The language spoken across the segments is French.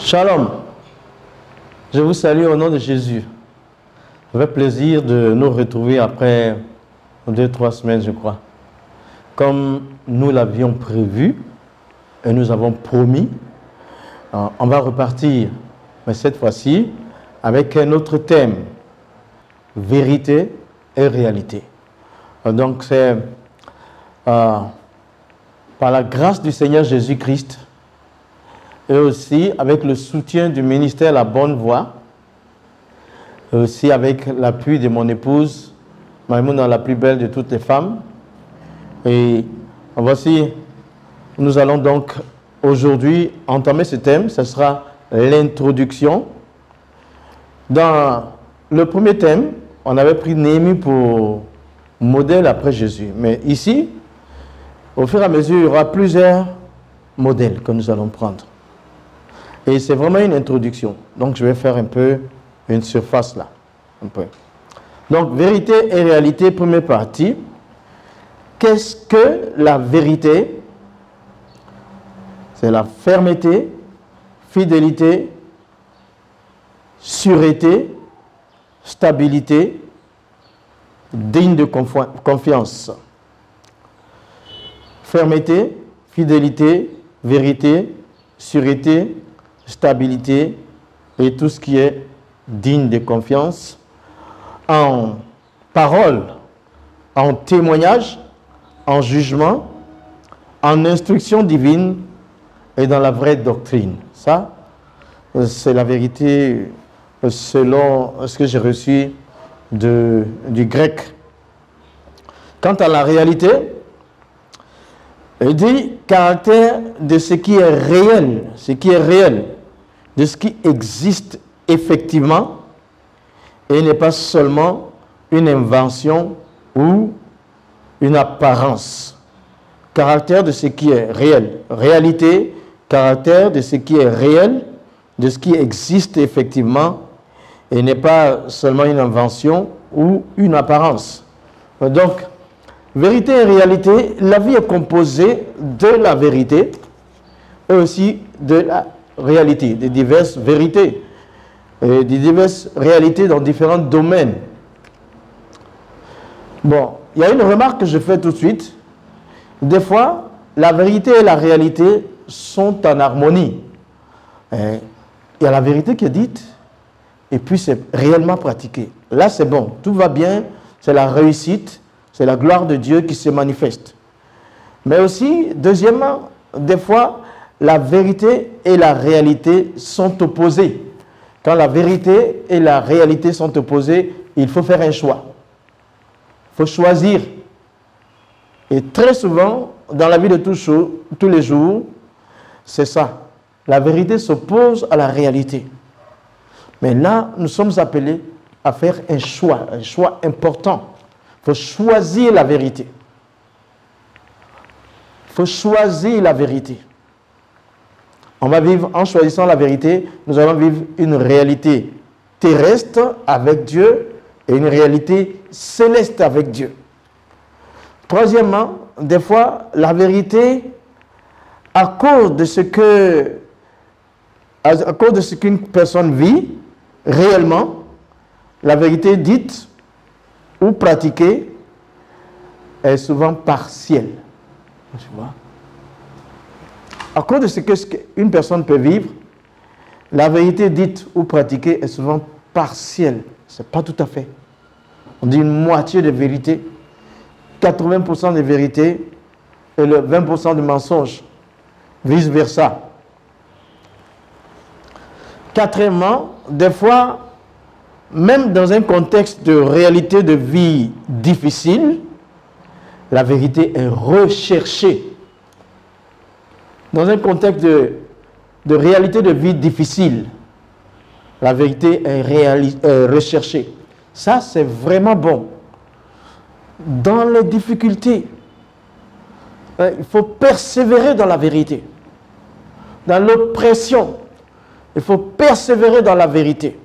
Shalom, je vous salue au nom de Jésus. Ça fait plaisir de nous retrouver après 2-3 semaines, je crois. Comme nous l'avions prévu et nous avons promis, on va repartir, mais cette fois-ci avec un autre thème, vérité et réalité. Donc c'est par la grâce du Seigneur Jésus-Christ et aussi avec le soutien du ministère La Bonne Voix, et aussi avec l'appui de mon épouse, Maïmouna, la plus belle de toutes les femmes. Et voici, nous allons donc aujourd'hui entamer ce thème, ce sera l'introduction. Dans le premier thème, on avait pris Néhémie pour modèle après Jésus. Mais ici, au fur et à mesure, il y aura plusieurs modèles que nous allons prendre. Et c'est vraiment une introduction. Donc, je vais faire un peu une surface là. Un peu. Donc, vérité et réalité, première partie. Qu'est-ce que la vérité? C'est la fermeté, fidélité, sûreté, stabilité, digne de confiance. Fermeté, fidélité, vérité, sûreté, stabilité et tout ce qui est digne de confiance en parole, en témoignage, en jugement, en instruction divine et dans la vraie doctrine. Ça, c'est la vérité selon ce que j'ai reçu du grec. Quant à la réalité, il dit caractère de ce qui est réel, de ce qui existe effectivement et n'est pas seulement une invention ou une apparence. Caractère de ce qui est réel. Réalité, caractère de ce qui est réel, de ce qui existe effectivement et n'est pas seulement une invention ou une apparence. Donc, vérité et réalité, la vie est composée de la vérité et aussi de la réalité, de diverses vérités, et de diverses réalités dans différents domaines. Bon, il y a une remarque que je fais tout de suite. Des fois, la vérité et la réalité sont en harmonie. Il y a la vérité qui est dite et puis c'est réellement pratiqué. Là, c'est bon, tout va bien, c'est la réussite, c'est la gloire de Dieu qui se manifeste. Mais aussi, deuxièmement, des fois, la vérité et la réalité sont opposées. Quand la vérité et la réalité sont opposées, il faut faire un choix. Il faut choisir. Et très souvent, dans la vie de tous les jours, c'est ça. La vérité s'oppose à la réalité. Mais là, nous sommes appelés à faire un choix important. Il faut choisir la vérité. Il faut choisir la vérité. On va vivre, en choisissant la vérité, nous allons vivre une réalité terrestre avec Dieu et une réalité céleste avec Dieu. Troisièmement, des fois, la vérité, à cause de ce qu'une personne vit réellement, la vérité dite ou pratiquée est souvent partielle. Tu vois? À cause de ce qu'une personne peut vivre, la vérité dite ou pratiquée est souvent partielle. Ce n'est pas tout à fait. On dit une moitié de vérité, 80% de vérité et le 20% de mensonge. Vice versa. Quatrièmement, des fois, même dans un contexte de réalité de vie difficile, la vérité est recherchée. Dans un contexte de réalité de vie difficile, la vérité est recherchée. Ça, c'est vraiment bon. Dans les difficultés, il faut persévérer dans la vérité. Dans l'oppression, il faut persévérer dans la vérité.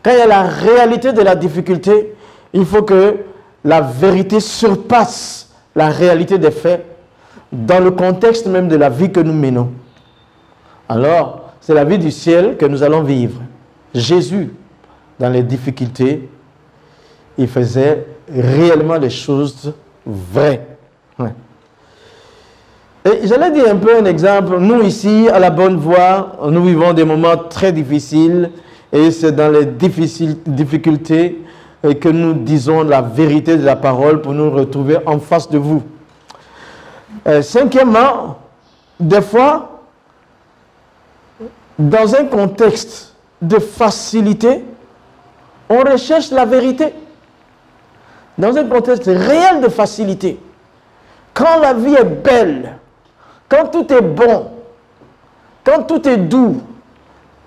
Quand il y a la réalité de la difficulté, il faut que la vérité surpasse la réalité des faits dans le contexte même de la vie que nous menons. Alors, c'est la vie du ciel que nous allons vivre. Jésus, dans les difficultés, il faisait réellement les choses vraies. Ouais. Et j'allais dire un peu un exemple. Nous ici, à la Bonne Voie, nous vivons des moments très difficiles et c'est dans les difficultés que nous disons la vérité de la parole pour nous retrouver en face de vous. Cinquièmement, des fois, dans un contexte de facilité, on recherche la vérité. Dans un contexte réel de facilité, quand la vie est belle, quand tout est bon, quand tout est doux,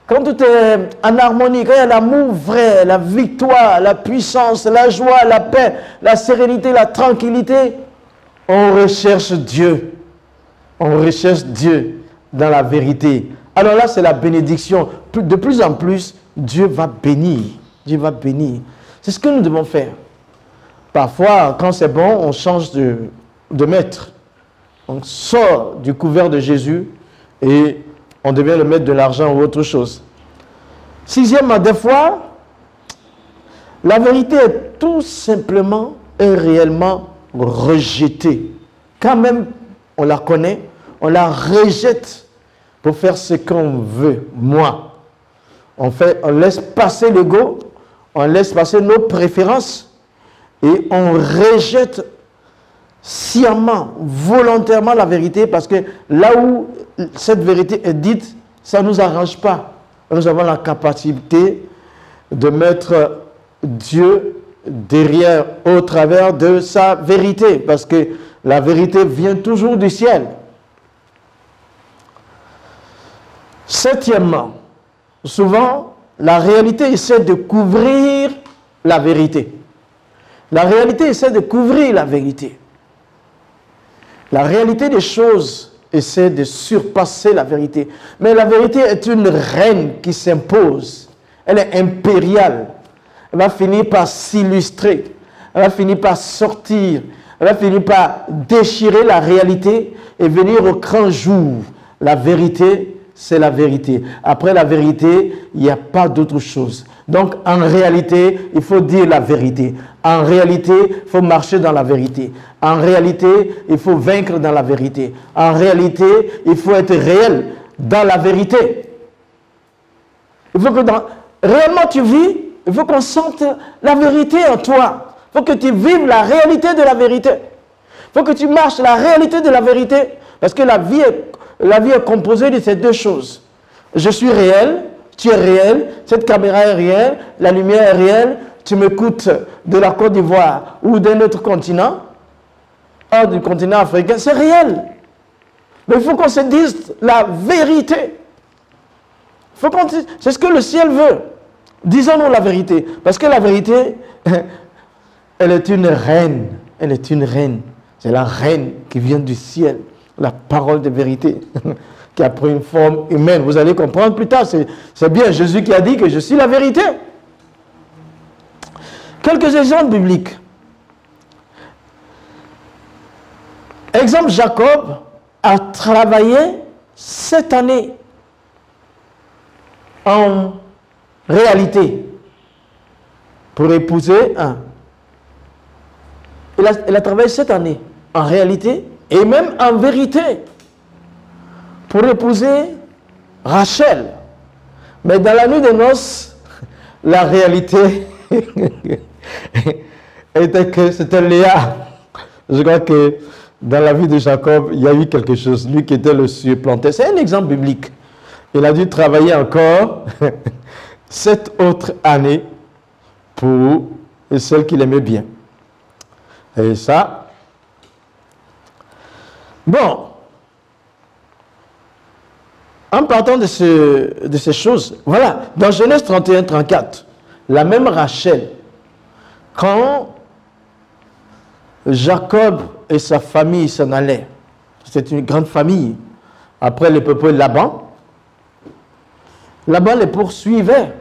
quand tout est en harmonie, quand il y a l'amour vrai, la victoire, la puissance, la joie, la paix, la sérénité, la tranquillité, on recherche Dieu. On recherche Dieu dans la vérité. Alors là, c'est la bénédiction. De plus en plus, Dieu va bénir. Dieu va bénir. C'est ce que nous devons faire. Parfois, quand c'est bon, on change de maître. On sort du couvert de Jésus et on devient le maître de l'argent ou autre chose. Sixièmement, des fois, la vérité est tout simplement et réellement rejetée. Quand même, on la connaît, on la rejette pour faire ce qu'on veut. Moi, on laisse passer l'ego, on laisse passer nos préférences et on rejette sciemment, volontairement la vérité parce que là où cette vérité est dite, ça ne nous arrange pas. Nous avons la capacité de mettre Dieu derrière, au travers de sa vérité, parce que la vérité vient toujours du ciel. Septièmement, souvent, la réalité essaie de couvrir la vérité. La réalité essaie de couvrir la vérité. La réalité des choses essaie de surpasser la vérité. Mais la vérité est une reine qui s'impose. Elle est impériale. Elle va finir par s'illustrer. Elle va finir par sortir. Elle va finir par déchirer la réalité et venir au grand jour. La vérité, c'est la vérité. Après la vérité, il n'y a pas d'autre chose. Donc, en réalité, il faut dire la vérité. En réalité, il faut marcher dans la vérité. En réalité, il faut vaincre dans la vérité. En réalité, il faut être réel dans la vérité. Il faut que réellement tu vis, il faut qu'on sente la vérité en toi. Il faut que tu vives la réalité de la vérité. Il faut que tu marches la réalité de la vérité. Parce que la vie est composée de ces deux choses. Je suis réel, tu es réel, cette caméra est réelle, la lumière est réelle, tu m'écoutes de la Côte d'Ivoire ou d'un autre continent, hors du continent africain, c'est réel. Mais il faut qu'on se dise la vérité. C'est ce que le ciel veut. Disons-nous la vérité. Parce que la vérité, elle est une reine. Elle est une reine. C'est la reine qui vient du ciel. La parole de vérité qui a pris une forme humaine. Vous allez comprendre plus tard. C'est bien Jésus qui a dit que je suis la vérité. Quelques exemples bibliques. Exemple, Jacob a travaillé 7 années en réalité pour épouser un. Il a travaillé 7 années en réalité et même en vérité pour épouser Rachel. Mais dans la nuit des noces, la réalité était que c'était Léa. Je crois que dans la vie de Jacob, il y a eu quelque chose. Lui qui était le supplanté. C'est un exemple biblique. Il a dû travailler encore 7 autres années pour celle qu'il aimait bien. Et ça, bon, en partant de ces choses, voilà, dans Genèse 31-34, la même Rachel, quand Jacob et sa famille s'en allaient, c'était une grande famille, après le peuple de Laban les poursuivait.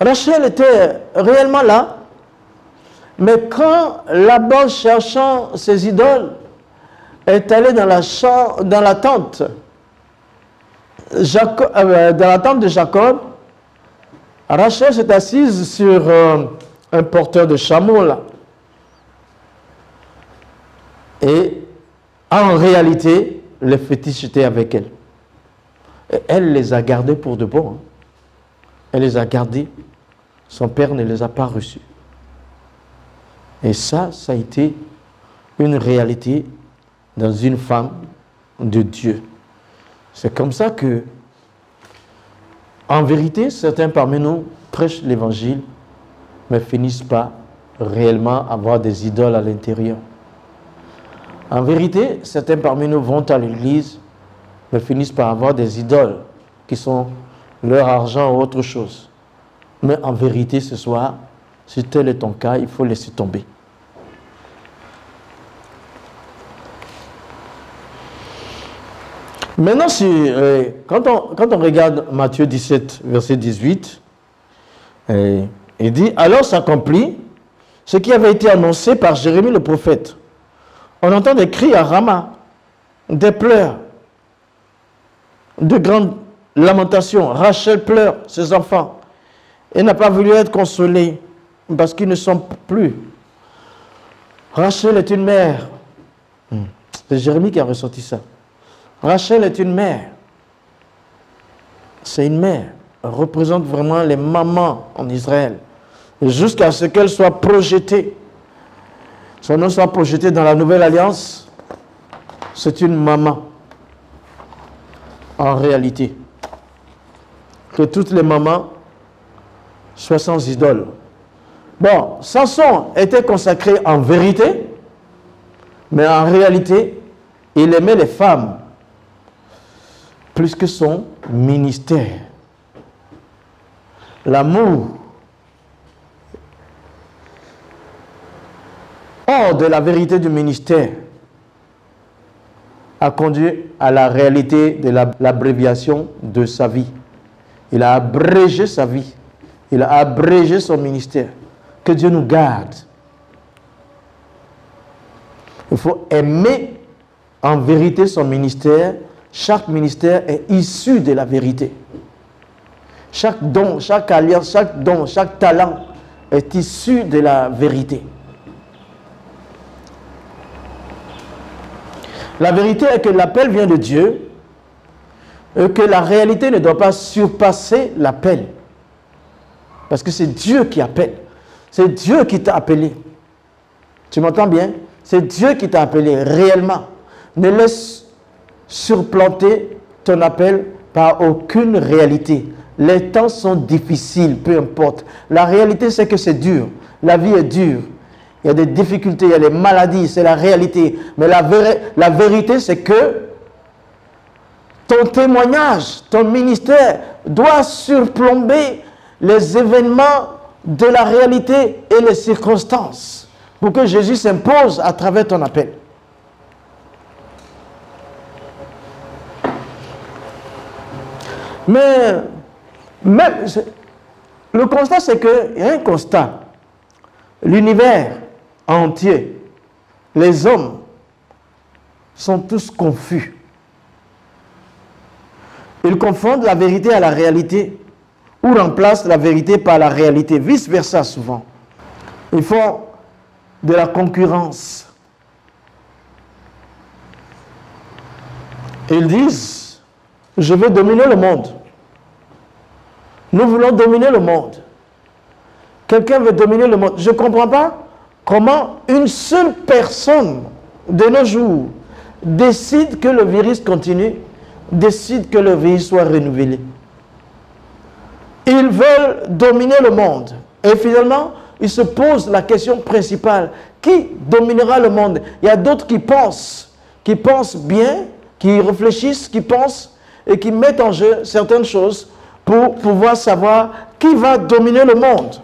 Rachel était réellement là, mais quand Laban, cherchant ses idoles, est allé dans la tente, dans la tente de Jacob, Rachel s'est assise sur un porteur de chameau là. Et en réalité, les fétiches étaient avec elle. Et elle les a gardés pour de bon. Hein. Elle les a gardés. Son père ne les a pas reçus. Et ça a été une réalité dans une femme de Dieu. C'est comme ça que, en vérité, certains parmi nous prêchent l'évangile, mais finissent pas réellement avoir des idoles à l'intérieur. En vérité, certains parmi nous vont à l'église, mais finissent par avoir des idoles qui sont leur argent ou autre chose. Mais en vérité, ce soir, si tel est ton cas, il faut laisser tomber. Maintenant, quand on regarde Matthieu 17, verset 18, il dit, alors s'accomplit ce qui avait été annoncé par Jérémie le prophète. On entend des cris à Rama, des pleurs, de grandes lamentations. Rachel pleure, ses enfants. Elle n'a pas voulu être consolée parce qu'ils ne sont plus. Rachel est une mère. C'est Jérémie qui a ressorti ça. Rachel est une mère. C'est une mère. Elle représente vraiment les mamans en Israël. Jusqu'à ce qu'elle soit projetée. Son nom soit projeté dans la nouvelle alliance. C'est une maman. En réalité. Que toutes les mamans soient sans idole. Bon, Samson était consacré en vérité, mais en réalité, il aimait les femmes plus que son ministère. L'amour hors de la vérité du ministère a conduit à la réalité de l'abréviation de sa vie. Il a abrégé sa vie. Il a abrégé son ministère. Que Dieu nous garde. Il faut aimer en vérité son ministère. Chaque ministère est issu de la vérité. Chaque don, chaque alliance, chaque don, chaque talent est issu de la vérité. La vérité est que l'appel vient de Dieu et que la réalité ne doit pas surpasser l'appel. Parce que c'est Dieu qui appelle. C'est Dieu qui t'a appelé. Tu m'entends bien? C'est Dieu qui t'a appelé réellement. Ne laisse surplanter ton appel par aucune réalité. Les temps sont difficiles, peu importe. La réalité, c'est que c'est dur. La vie est dure. Il y a des difficultés, il y a des maladies, c'est la réalité. Mais la vérité, c'est que ton témoignage, ton ministère doit surplomber les événements de la réalité et les circonstances pour que Jésus s'impose à travers ton appel. Mais même, le constat, c'est qu'il y a un constat. L'univers entier, les hommes sont tous confus. Ils confondent la vérité à la réalité ou remplacent la vérité par la réalité, vice-versa souvent. Ils font de la concurrence. Ils disent, je veux dominer le monde. Nous voulons dominer le monde. Quelqu'un veut dominer le monde. Je ne comprends pas comment une seule personne de nos jours décide que le virus continue, décide que le virus soit renouvelé. Ils veulent dominer le monde. Et finalement, ils se posent la question principale. Qui dominera le monde? Il y a d'autres qui pensent bien, qui réfléchissent, qui pensent et qui mettent en jeu certaines choses pour pouvoir savoir qui va dominer le monde.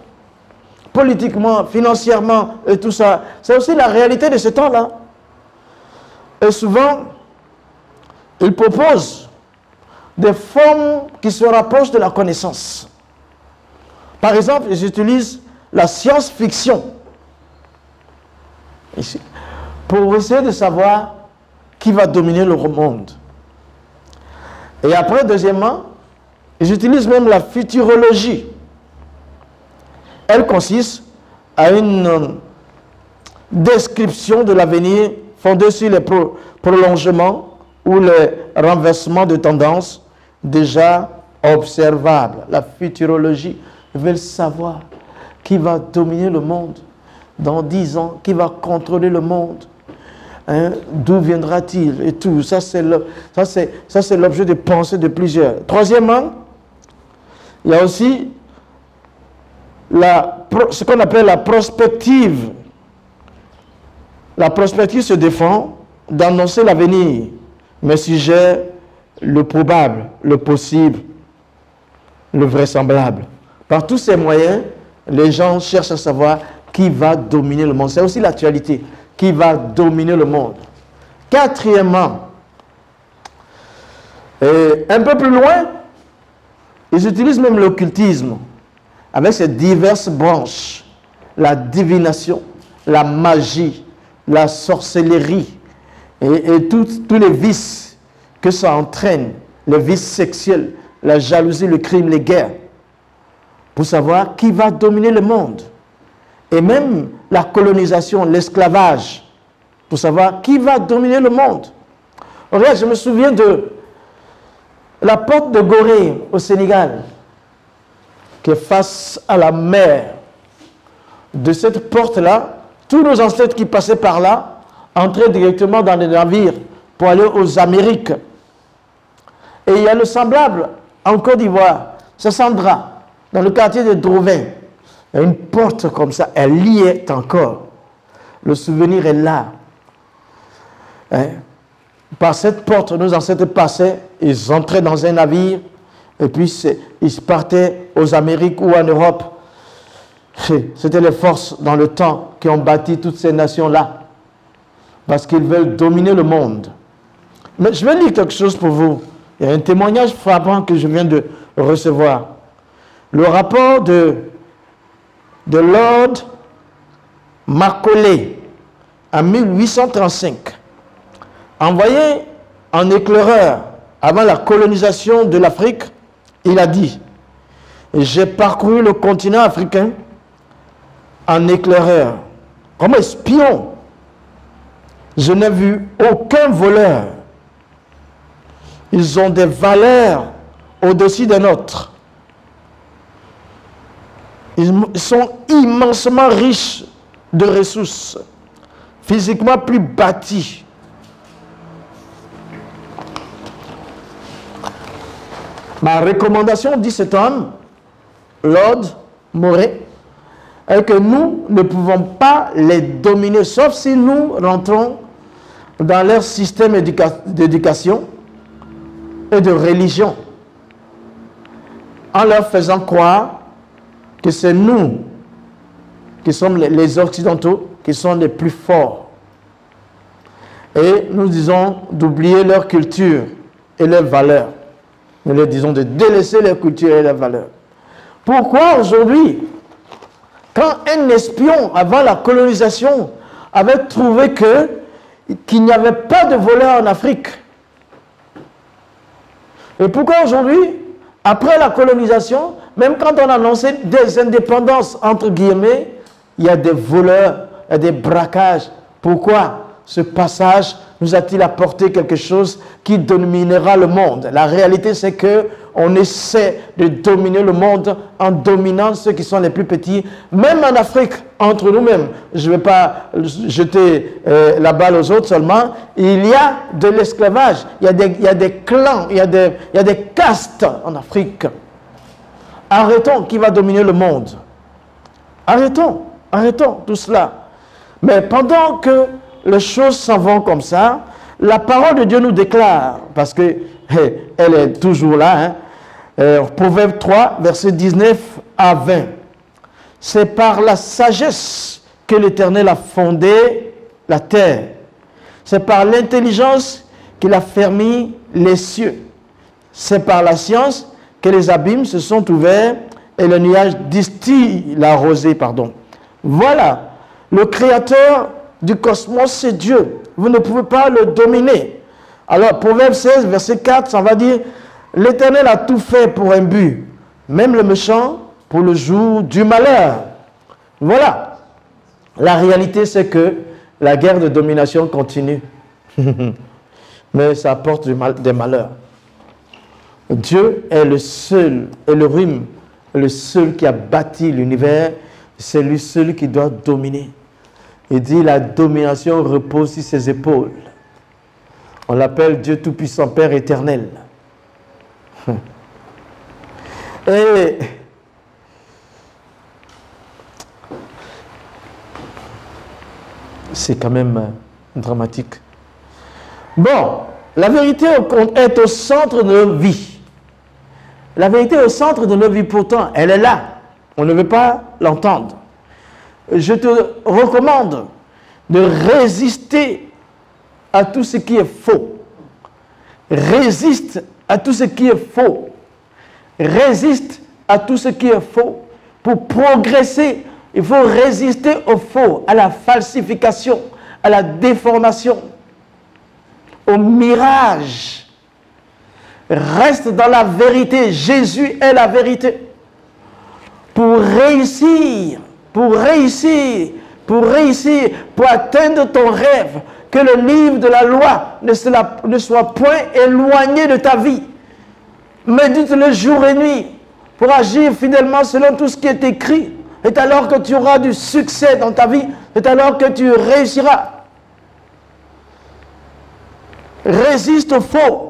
Politiquement, financièrement et tout ça. C'est aussi la réalité de ce temps-là. Et souvent, ils proposent des formes qui se rapprochent de la connaissance. Par exemple, ils utilisent la science-fiction pour essayer de savoir qui va dominer le monde. Et après, deuxièmement, ils utilisent même la futurologie. Elle consiste à une description de l'avenir fondée sur les prolongements ou les renversements de tendances déjà observables. La futurologie veut savoir qui va dominer le monde dans 10 ans, qui va contrôler le monde, hein, d'où viendra-t-il et tout. Ça, c'est l'objet de pensée de plusieurs. Troisièmement, il y a aussi ce qu'on appelle la prospective. La prospective se défend d'annoncer l'avenir, mais suggère le probable, le possible, le vraisemblable. Par tous ces moyens, les gens cherchent à savoir qui va dominer le monde. C'est aussi l'actualité. Qui va dominer le monde. Quatrièmement, et un peu plus loin, ils utilisent même l'occultisme avec ses diverses branches. La divination, la magie, la sorcellerie et tous les vices que ça entraîne, les vices sexuels, la jalousie, le crime, les guerres, pour savoir qui va dominer le monde. Et même la colonisation, l'esclavage, pour savoir qui va dominer le monde. Regarde, je me souviens de la porte de Gorée au Sénégal, qui est face à la mer. De cette porte-là, tous nos ancêtres qui passaient par là entraient directement dans les navires pour aller aux Amériques. Et il y a le semblable en Côte d'Ivoire, c'est Sandra, dans le quartier de Drovin. Il y a une porte comme ça, elle y est encore. Le souvenir est là. Hein? Par cette porte, nos ancêtres passaient, ils entraient dans un navire, et puis ils partaient aux Amériques ou en Europe. C'était les forces dans le temps qui ont bâti toutes ces nations-là, parce qu'ils veulent dominer le monde. Mais je vais lire quelque chose pour vous. Il y a un témoignage frappant que je viens de recevoir. Le rapport de Lord Macaulay en 1835, envoyé en éclaireur avant la colonisation de l'Afrique, il a dit: j'ai parcouru le continent africain en éclaireur, comme espion. Je n'ai vu aucun voleur. Ils ont des valeurs au-dessus des nôtres. Ils sont immensement riches de ressources, physiquement plus bâtis. Ma recommandation, dit cet homme, Lord Moray, est que nous ne pouvons pas les dominer, sauf si nous rentrons dans leur système d'éducation et de religion, en leur faisant croire que c'est nous qui sommes les Occidentaux, qui sont les plus forts. Et nous disons d'oublier leur culture et leurs valeurs. Nous leur disons de délaisser leur culture et leurs valeurs. Pourquoi aujourd'hui, quand un espion, avant la colonisation, avait trouvé qu'il n'y avait pas de voleurs en Afrique, et pourquoi aujourd'hui, après la colonisation, même quand on annonçait des indépendances, entre guillemets, il y a des voleurs, il y a des braquages. Pourquoi ce passage nous a-t-il apporté quelque chose qui dominera le monde? La réalité, c'est qu'on essaie de dominer le monde en dominant ceux qui sont les plus petits, même en Afrique, entre nous-mêmes. Je ne vais pas jeter la balle aux autres seulement. Il y a de l'esclavage, il y a des clans, il y a des castes en Afrique. Arrêtons qui va dominer le monde. Arrêtons tout cela. Mais pendant que les choses s'en vont comme ça, la parole de Dieu nous déclare, parce que elle est toujours là, Proverbe 3, versets 19 à 20. C'est par la sagesse que l'Éternel a fondé la terre. C'est par l'intelligence qu'il a fermé les cieux. C'est par la science que les abîmes se sont ouverts et le nuage distille la rosée, Voilà, le créateur du cosmos, c'est Dieu. Vous ne pouvez pas le dominer. Alors, Proverbe 16, verset 4, ça va dire: L'Éternel a tout fait pour un but, même le méchant pour le jour du malheur. Voilà. La réalité, c'est que la guerre de domination continue. Mais ça apporte des malheurs. Dieu est le seul, Elohim, le seul qui a bâti l'univers. C'est lui seul qui doit dominer. Il dit la domination repose sur ses épaules. On l'appelle Dieu Tout-Puissant, Père éternel. Et c'est quand même dramatique. Bon, la vérité est au centre de nos vies. La vérité est au centre de nos vies, pourtant, elle est là. On ne veut pas l'entendre. Je te recommande de résister à tout ce qui est faux. Résiste à tout ce qui est faux. Résiste à tout ce qui est faux. Pour progresser, il faut résister au faux, à la falsification, à la déformation, au mirage. Reste dans la vérité. Jésus est la vérité. Pour réussir, pour atteindre ton rêve, que le livre de la loi ne soit point éloigné de ta vie. Médite-le jour et nuit pour agir fidèlement selon tout ce qui est écrit. C'est alors que tu auras du succès dans ta vie. C'est alors que tu réussiras. Résiste au faux.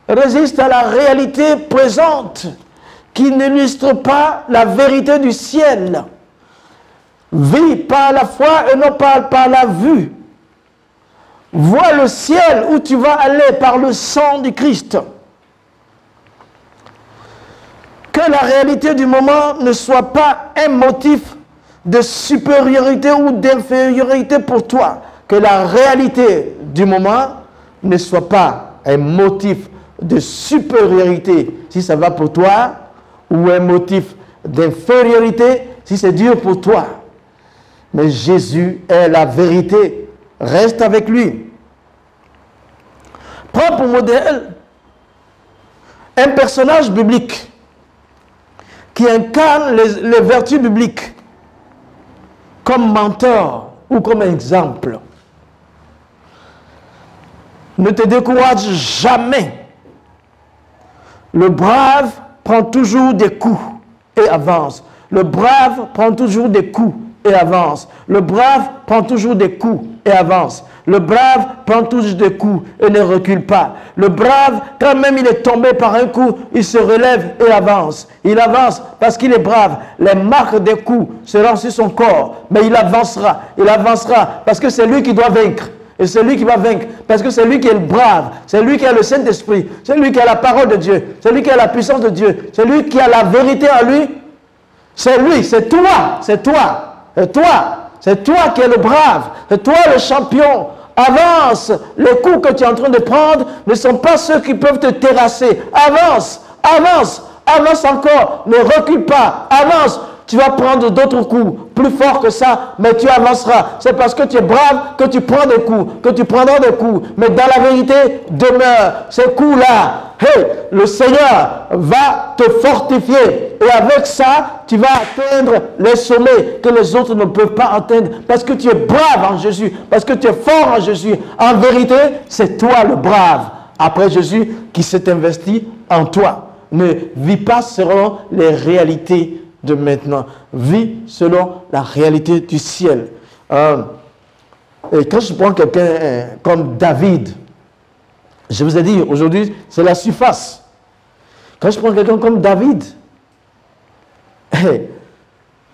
Résiste à la réalité présente qui n'illustre pas la vérité du ciel. Vis par la foi et non pas par la vue. Vois le ciel où tu vas aller par le sang du Christ. Que la réalité du moment ne soit pas un motif de supériorité ou d'infériorité pour toi. Que la réalité du moment ne soit pas un motif de supériorité si ça va pour toi, ou un motif d'infériorité si c'est dur pour toi. Mais Jésus est la vérité. Reste avec lui. Prends pour modèle un personnage biblique qui incarne les vertus bibliques comme mentor ou comme exemple. Ne te décourage jamais. Le brave prend toujours des coups et avance. Le brave prend toujours des coups et avance. Le brave prend toujours des coups et avance. Le brave prend toujours des coups et ne recule pas. Le brave, quand même il est tombé par un coup, il se relève et avance. Il avance parce qu'il est brave. Les marques des coups seront sur son corps, mais il avancera. Il avancera parce que c'est lui qui doit vaincre. Et c'est lui qui va vaincre, parce que c'est lui qui est le brave, c'est lui qui a le Saint-Esprit, c'est lui qui a la parole de Dieu, c'est lui qui a la puissance de Dieu, c'est lui qui a la vérité en lui. C'est lui, c'est toi, c'est toi, c'est toi, c'est toi qui es le brave, c'est toi le champion. Avance, les coups que tu es en train de prendre ne sont pas ceux qui peuvent te terrasser. Avance, avance, avance encore, ne recule pas, avance. Tu vas prendre d'autres coups, plus forts que ça, mais tu avanceras. C'est parce que tu es brave que tu prends des coups, que tu prendras des coups. Mais dans la vérité, demeure ces coups-là. Hey, le Seigneur va te fortifier. Et avec ça, tu vas atteindre les sommets que les autres ne peuvent pas atteindre. Parce que tu es brave en Jésus. Parce que tu es fort en Jésus. En vérité, c'est toi le brave. Après Jésus qui s'est investi en toi. Ne vis pas selon les réalités de maintenant. Vis selon la réalité du ciel. Et quand je prends quelqu'un comme David, je vous ai dit, aujourd'hui, c'est la surface. Quand je prends quelqu'un comme David,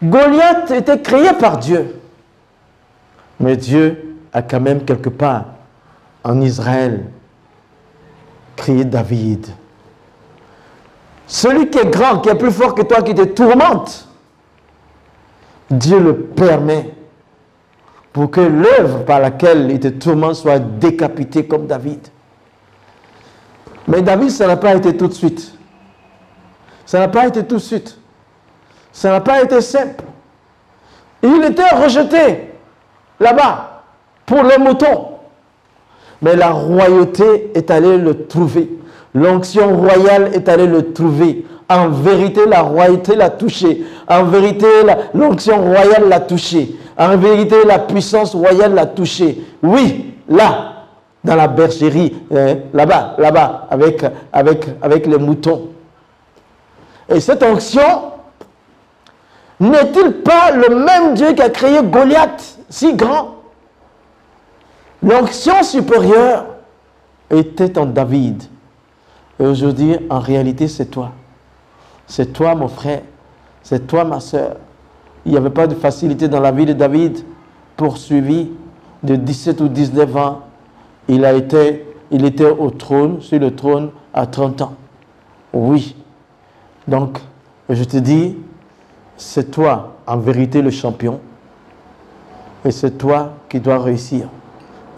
Goliath était créé par Dieu. Mais Dieu a quand même quelque part, en Israël, créé David. Celui qui est grand, qui est plus fort que toi, qui te tourmente, Dieu le permet pour que l'œuvre par laquelle il te tourmente soit décapitée comme David. Mais David, ça n'a pas été tout de suite. Ça n'a pas été tout de suite. Ça n'a pas été simple. Il était rejeté là-bas pour les moutons. Mais la royauté est allée le trouver. L'onction royale est allée le trouver. En vérité, la royauté l'a touché. En vérité, l'onction royale l'a touché. En vérité, la puissance royale l'a touché. Oui, là, dans la bergerie, là-bas, avec les moutons. Et cette onction, n'est-il pas le même Dieu qui a créé Goliath, si grand? L'onction supérieure était en David. Et aujourd'hui, en réalité, c'est toi. C'est toi, mon frère. C'est toi, ma soeur. Il n'y avait pas de facilité dans la vie de David. Poursuivi de 17 ou 19 ans, il était au trône, sur le trône, à 30 ans. Oui. Donc, je te dis, c'est toi, en vérité, le champion. Et c'est toi qui dois réussir.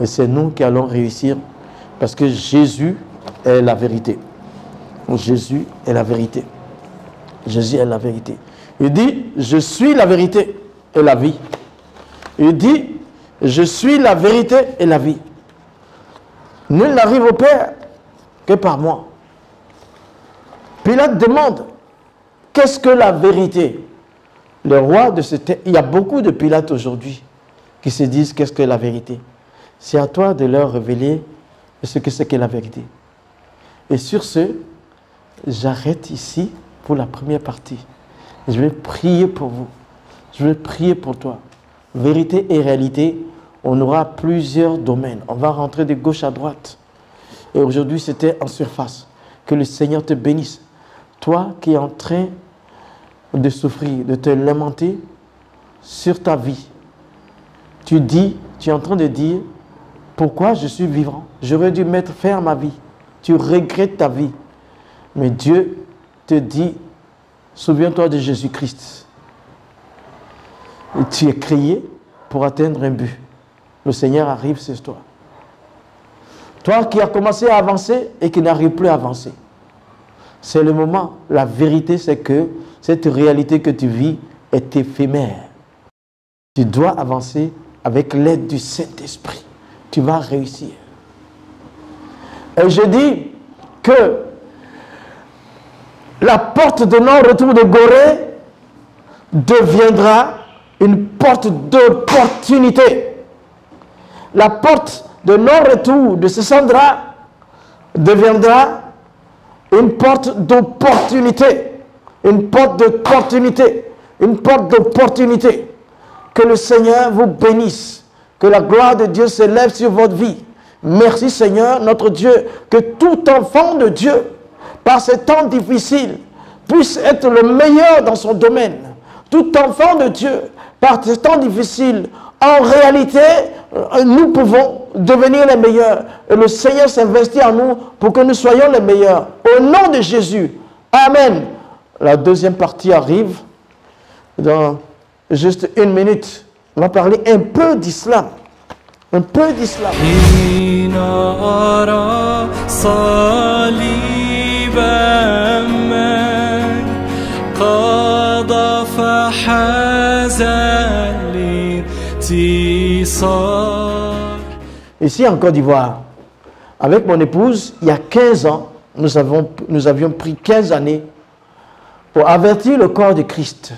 Et c'est nous qui allons réussir. Parce que Jésus est la vérité. Jésus est la vérité. Jésus est la vérité. Il dit, je suis la vérité et la vie. Il dit, je suis la vérité et la vie. Nul n'arrive au Père que par moi. Pilate demande, qu'est-ce que la vérité? Le roi de ce temps, il y a beaucoup de Pilates aujourd'hui qui se disent, qu'est-ce que la vérité? C'est à toi de leur révéler ce que c'est que la vérité. Et sur ce, j'arrête ici pour la première partie. Je vais prier pour vous. Je vais prier pour toi. Vérité et réalité, on aura plusieurs domaines. On va rentrer de gauche à droite. Et aujourd'hui, c'était en surface. Que le Seigneur te bénisse. Toi qui es en train de souffrir, de te lamenter sur ta vie. Tu es en train de dire, pourquoi je suis vivant? J'aurais dû mettre fin à ma vie. Tu regrettes ta vie. Mais Dieu te dit, souviens-toi de Jésus-Christ. Tu es créé pour atteindre un but. Le Seigneur arrive sur toi. Toi qui as commencé à avancer et qui n'arrive plus à avancer. C'est le moment. La vérité, c'est que cette réalité que tu vis est éphémère. Tu dois avancer avec l'aide du Saint-Esprit. Tu vas réussir. Et je dis que la porte de non-retour de Gorée deviendra une porte d'opportunité. La porte de non-retour de Sessandra deviendra une porte d'opportunité. Une porte d'opportunité. Une porte d'opportunité. Que le Seigneur vous bénisse. Que la gloire de Dieu s'élève sur votre vie. Merci Seigneur, notre Dieu, que tout enfant de Dieu, par ces temps difficiles, puisse être le meilleur dans son domaine. Tout enfant de Dieu, par ces temps difficiles, en réalité, nous pouvons devenir les meilleurs. Et le Seigneur s'investit en nous pour que nous soyons les meilleurs. Au nom de Jésus. Amen. La deuxième partie arrive dans juste une minute. On va parler un peu d'islam. Un peu d'islam. Ici en Côte d'Ivoire, avec mon épouse, il y a 15 ans, nous avions pris 15 années pour avertir le corps de Christ,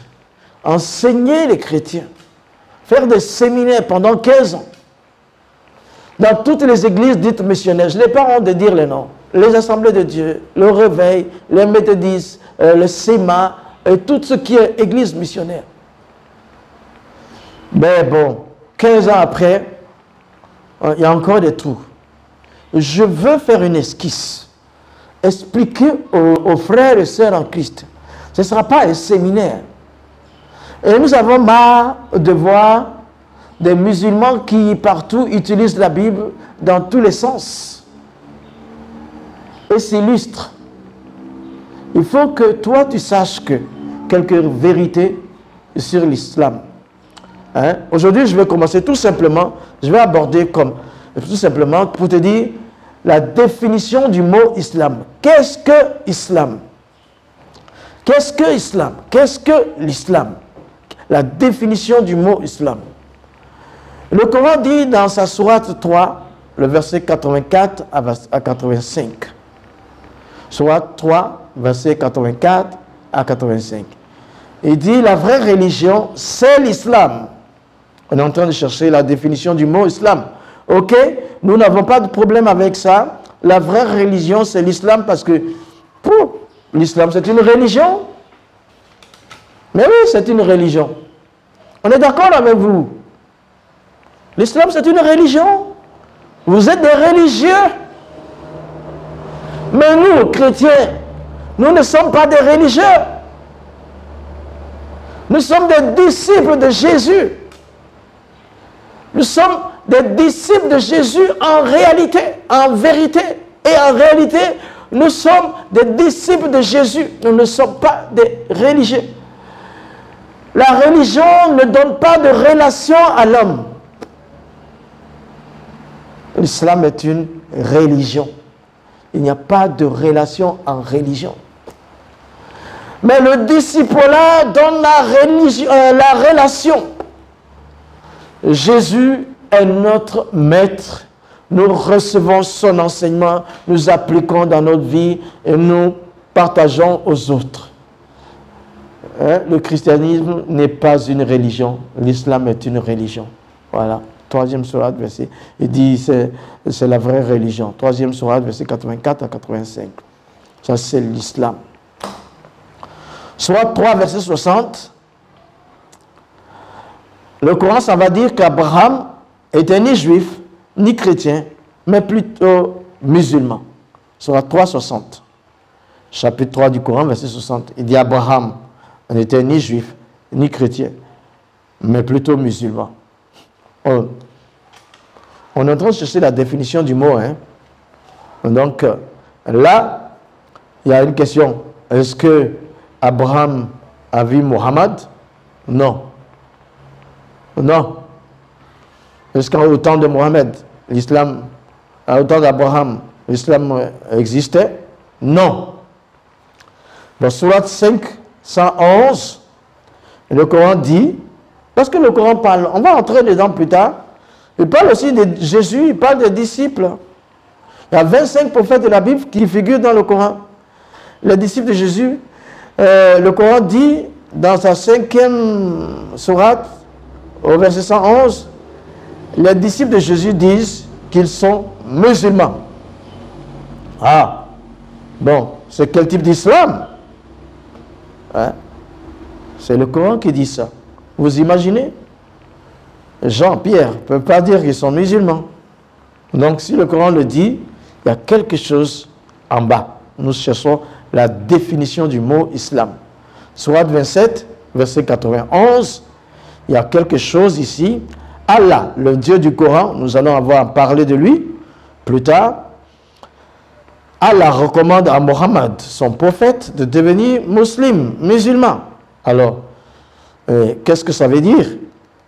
enseigner les chrétiens, faire des séminaires pendant 15 ans. Dans toutes les églises dites missionnaires, je n'ai pas honte de dire les noms, les assemblées de Dieu, le réveil, les méthodistes, le SEMA, et tout ce qui est église missionnaire. Mais bon, 15 ans après, il y a encore des trous. Je veux faire une esquisse, expliquer aux frères et sœurs en Christ. Ce ne sera pas un séminaire. Et nous avons marre de voir des musulmans qui partout utilisent la Bible dans tous les sens et s'illustrent. Il faut que toi tu saches que quelques vérités sur l'islam. Hein? Aujourd'hui, je vais commencer tout simplement, je vais aborder tout simplement pour te dire la définition du mot islam. Qu'est-ce que islam? Qu'est-ce que islam? Qu'est-ce que l'islam? La définition du mot islam. Le Coran dit dans sa sourate 3, le verset 84 à 85, Sourate 3, versets 84 à 85. Il dit, la vraie religion, c'est l'islam. On est en train de chercher la définition du mot islam. Ok, nous n'avons pas de problème avec ça. La vraie religion, c'est l'islam parce que l'islam, c'est une religion. Mais oui, c'est une religion. On est d'accord avec vous. L'islam, c'est une religion. Vous êtes des religieux. Mais nous, chrétiens, nous ne sommes pas des religieux. Nous sommes des disciples de Jésus. Nous sommes des disciples de Jésus en réalité, en vérité. Et en réalité, nous sommes des disciples de Jésus. Nous ne sommes pas des religieux. La religion ne donne pas de relation à l'homme. L'islam est une religion. Il n'y a pas de relation en religion. Mais le disciple-là donne la relation. Jésus est notre maître. Nous recevons son enseignement, nous appliquons dans notre vie et nous partageons aux autres. Le christianisme n'est pas une religion. L'islam est une religion. Voilà. 3e sourate, verset. Il dit c'est la vraie religion. 3e sourate, verset 84 à 85. Ça, c'est l'islam. Sourate 3, verset 60. Le Coran, ça va dire qu'Abraham était ni juif, ni chrétien, mais plutôt musulman. Sourate 3, 60. Chapitre 3 du Coran, verset 60. Il dit Abraham n'était ni juif, ni chrétien, mais plutôt musulman. On est en train de chercher la définition du mot. Hein? Donc, là, il y a une question. Est-ce que Abraham a vu Mohammed? Non. Non. Est-ce qu'au temps de Mohammed, l'islam, au temps d'Abraham, l'islam existait? Non. Dans Sourate 5, 111, le Coran dit, parce que le Coran parle, on va entrer dedans plus tard, il parle aussi de Jésus, il parle des disciples. Il y a 25 prophètes de la Bible qui figurent dans le Coran. Les disciples de Jésus, le Coran dit dans sa 5e sourate, au verset 111, les disciples de Jésus disent qu'ils sont musulmans. Ah, bon, c'est quel type d'islam? Hein? C'est le Coran qui dit ça. Vous imaginez? Jean, Pierre ne peuvent pas dire qu'ils sont musulmans. Donc si le Coran le dit, il y a quelque chose en bas. Nous cherchons la définition du mot islam. Sourate 27, verset 91, il y a quelque chose ici. Allah, le Dieu du Coran, nous allons avoir à parler de lui plus tard. Allah recommande à Mohammed, son prophète, de devenir musulman. Alors, qu'est-ce que ça veut dire?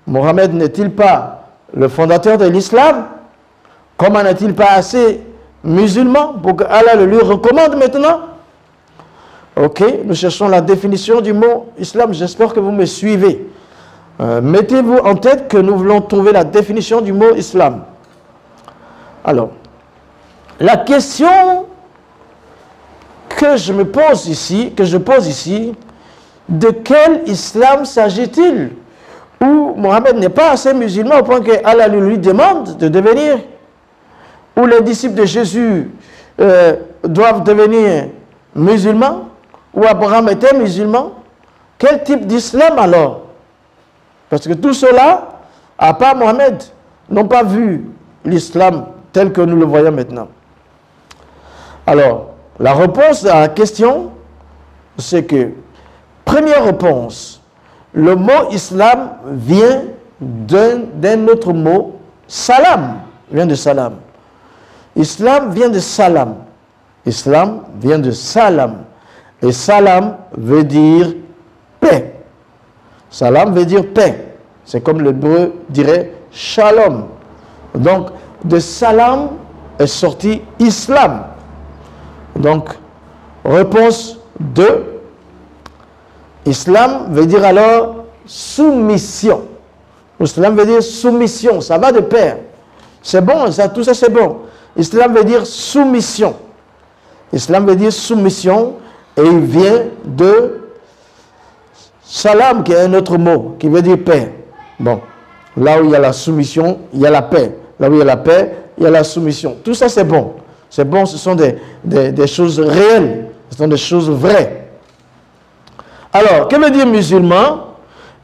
Mohammed n'est-il pas le fondateur de l'islam? Comment n'est-il pas assez musulman pour que Allah le lui recommande maintenant? Ok, nous cherchons la définition du mot islam. J'espère que vous me suivez. Mettez-vous en tête que nous voulons trouver la définition du mot islam. Alors, la question que je pose ici, de quel islam s'agit-il? Où Mohammed n'est pas assez musulman au point que Allah lui demande de devenir, où les disciples de Jésus doivent devenir musulmans, où Abraham était musulman. Quel type d'islam alors? Parce que tout cela, à part Mohammed, n'ont pas vu l'islam tel que nous le voyons maintenant. Alors, la réponse à la question, c'est que, première réponse, le mot islam vient d'un autre mot, salam, vient de salam. Islam vient de salam. Islam vient de salam. Et salam veut dire paix. Salam veut dire paix. C'est comme l'hébreu dirait shalom. Donc, de salam est sorti islam. Donc, réponse 2. Islam veut dire alors soumission. Islam veut dire soumission. Ça va de pair. C'est bon, ça, tout ça c'est bon. Islam veut dire soumission. Islam veut dire soumission et il vient de salam, qui est un autre mot, qui veut dire paix. Bon, là où il y a la soumission, il y a la paix. Là où il y a la paix, il y a la soumission. Tout ça, c'est bon. C'est bon, ce sont des choses réelles. Ce sont des choses vraies. Alors, que veut dire musulman?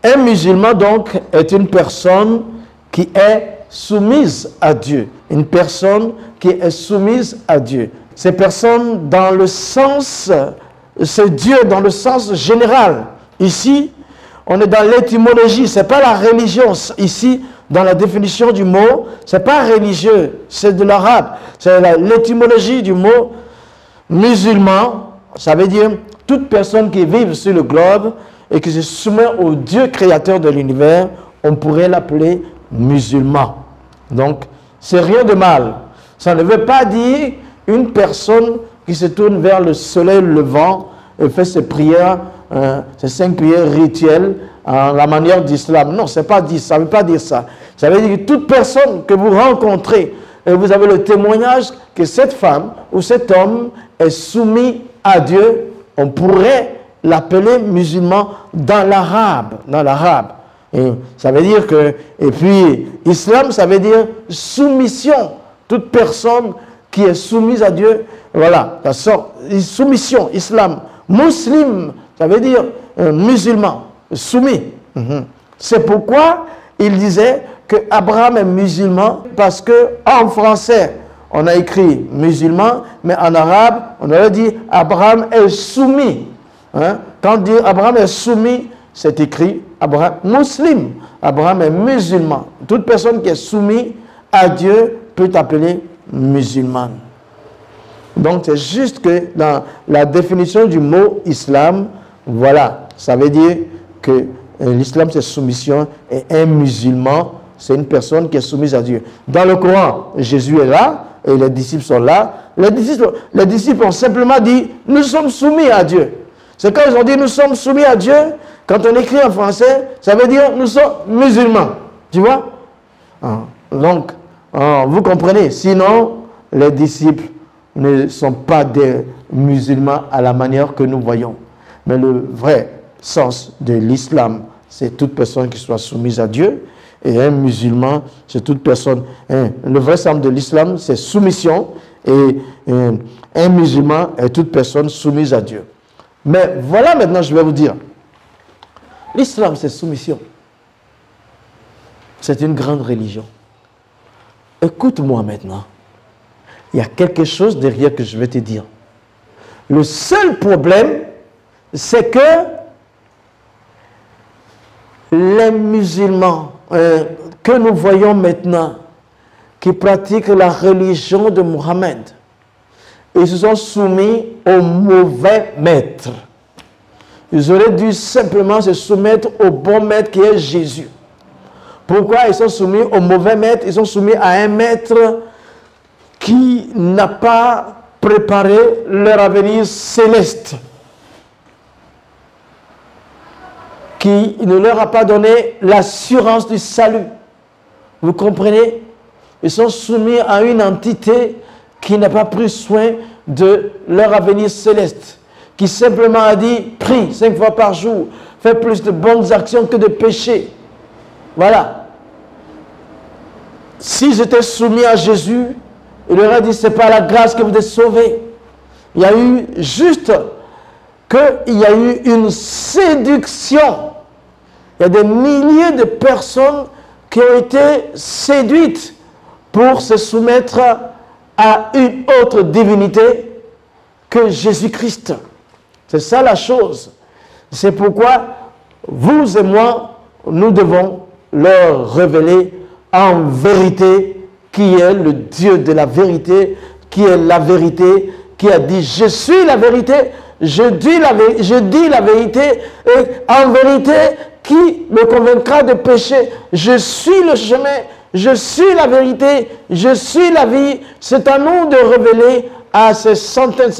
Un musulman, donc, est une personne qui est soumise à Dieu. Une personne qui est soumise à Dieu. Ces personnes, dans le sens, c'est Dieu dans le sens général. Ici, on est dans l'étymologie, ce n'est pas la religion. Ici, dans la définition du mot, ce n'est pas religieux, c'est de l'arabe. C'est l'étymologie du mot musulman. Ça veut dire toute personne qui vit sur le globe et qui se soumet au Dieu créateur de l'univers, on pourrait l'appeler musulman. Donc, c'est rien de mal. Ça ne veut pas dire une personne qui se tourne vers le soleil levant et fait ses prières, ces 5 prières rituelles à la manière d'islam. Non, c'est pas dit, ça ne veut pas dire ça. Ça veut dire que toute personne que vous rencontrez, et vous avez le témoignage que cette femme ou cet homme est soumis à Dieu, on pourrait l'appeler musulman dans l'arabe. Dans l'arabe. Et ça veut dire que, et puis, islam, ça veut dire soumission. Toute personne qui est soumise à Dieu, voilà, ça sort, soumission, islam. Muslim, ça veut dire musulman, soumis. C'est pourquoi il disait que Abraham est musulman, parce que en français, on a écrit musulman, mais en arabe, on aurait dit Abraham est soumis. Hein? Quand on dit Abraham est soumis, c'est écrit Abraham muslim. Abraham est musulman. Toute personne qui est soumise à Dieu peut t'appeler musulman. Donc c'est juste que dans la définition du mot islam, voilà, ça veut dire que l'islam c'est soumission et un musulman c'est une personne qui est soumise à Dieu. Dans le Coran, Jésus est là et les disciples sont là. Les disciples ont simplement dit nous sommes soumis à Dieu. C'est quand ils ont dit nous sommes soumis à Dieu, quand on écrit en français, ça veut dire nous sommes musulmans. Tu vois? Donc, vous comprenez, sinon les disciples ne sont pas des musulmans à la manière que nous voyons. Mais le vrai sens de l'islam, c'est toute personne qui soit soumise à Dieu. Et un musulman, c'est toute personne. Le vrai sens de l'islam, c'est soumission. Et un musulman est toute personne soumise à Dieu. Mais voilà maintenant, je vais vous dire. L'islam, c'est soumission. C'est une grande religion. Écoute-moi maintenant. Il y a quelque chose derrière que je vais te dire. Le seul problème, c'est que les musulmans que nous voyons maintenant, qui pratiquent la religion de Mohammed, ils se sont soumis au mauvais maître. Ils auraient dû simplement se soumettre au bon maître qui est Jésus. Pourquoi ils sont soumis au mauvais maître? Ils sont soumis à un maître qui n'a pas préparé leur avenir céleste, qui ne leur a pas donné l'assurance du salut. Vous comprenez? Ils sont soumis à une entité qui n'a pas pris soin de leur avenir céleste, qui simplement a dit, prie 5 fois par jour, fais plus de bonnes actions que de péchés. Voilà. Si j'étais soumis à Jésus, il leur a dit, c'est par la grâce que vous êtes sauvés. Il y a eu juste qu'il y a eu une séduction. Il y a des milliers de personnes qui ont été séduites pour se soumettre à une autre divinité que Jésus-Christ. C'est ça la chose. C'est pourquoi vous et moi, nous devons leur révéler en vérité qui est le Dieu de la vérité, qui est la vérité, qui a dit « Je suis la vérité, je dis la vérité, et en vérité, qui me convaincra de péché? Je suis le chemin, je suis la vérité, je suis la vie. » C'est à nous de révéler à ces centaines,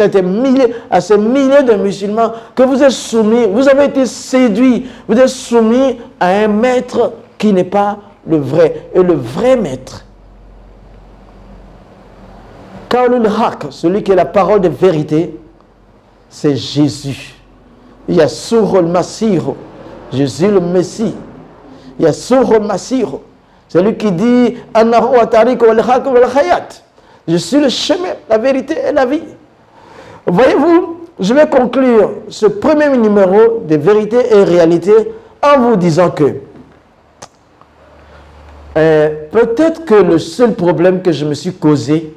à ces milliers de musulmans que vous êtes soumis, vous avez été séduits, vous êtes soumis à un maître qui n'est pas le vrai. Et le vrai maître, Kaolul Haq, celui qui est la parole de vérité, c'est Jésus. Yassour al-Masir, Jésus le Messie. Yassour al-Masir, c'est lui qui dit Annahu atariq wal haq wal hayat. Je suis le chemin, la vérité et la vie. Voyez-vous, je vais conclure ce premier numéro de vérité et réalité en vous disant que peut-être que le seul problème que je me suis causé,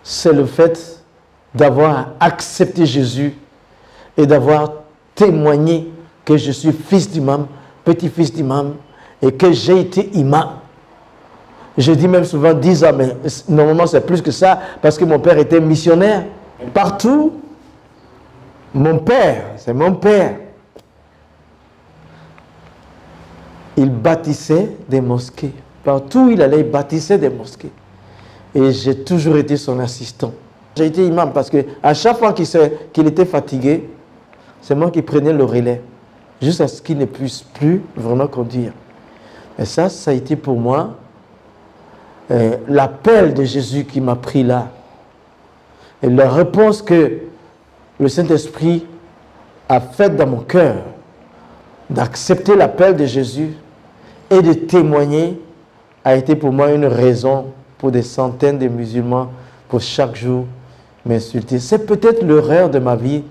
c'est le fait d'avoir accepté Jésus et d'avoir témoigné que je suis fils d'imam, petit-fils d'imam, et que j'ai été imam. Je dis même souvent 10 ans, mais normalement c'est plus que ça, parce que mon père était missionnaire. Partout, mon père, c'est mon père, il bâtissait des mosquées. Partout où il allait, il bâtissait des mosquées. Et j'ai toujours été son assistant. J'ai été imam parce qu'à chaque fois qu'il était fatigué, c'est moi qui prenais le relais, jusqu'à ce qu'il ne puisse plus vraiment conduire. Et ça a été pour moi l'appel de Jésus qui m'a pris là. Et la réponse que le Saint-Esprit a faite dans mon cœur, d'accepter l'appel de Jésus et de témoigner, a été pour moi une raison pour des centaines de musulmans pour chaque jour m'insulter. C'est peut-être l'erreur de ma vie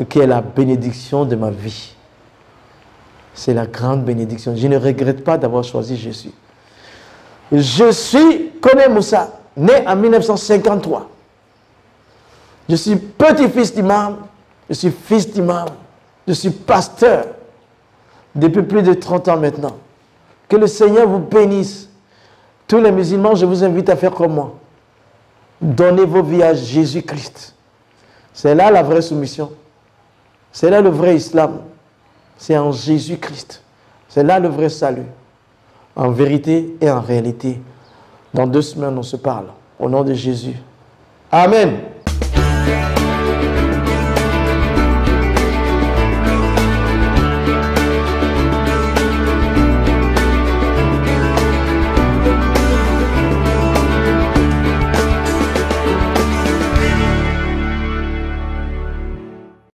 qui est la bénédiction de ma vie. C'est la grande bénédiction. Je ne regrette pas d'avoir choisi Jésus. Je suis Koné Moussa, né en 1953. Je suis petit-fils d'imam, je suis fils d'imam, je suis pasteur depuis plus de 30 ans maintenant. Que le Seigneur vous bénisse. Tous les musulmans, je vous invite à faire comme moi. Donnez vos vies à Jésus-Christ. C'est là la vraie soumission. C'est là le vrai islam. C'est en Jésus-Christ. C'est là le vrai salut. En vérité et en réalité. Dans 2 semaines, on se parle. Au nom de Jésus. Amen.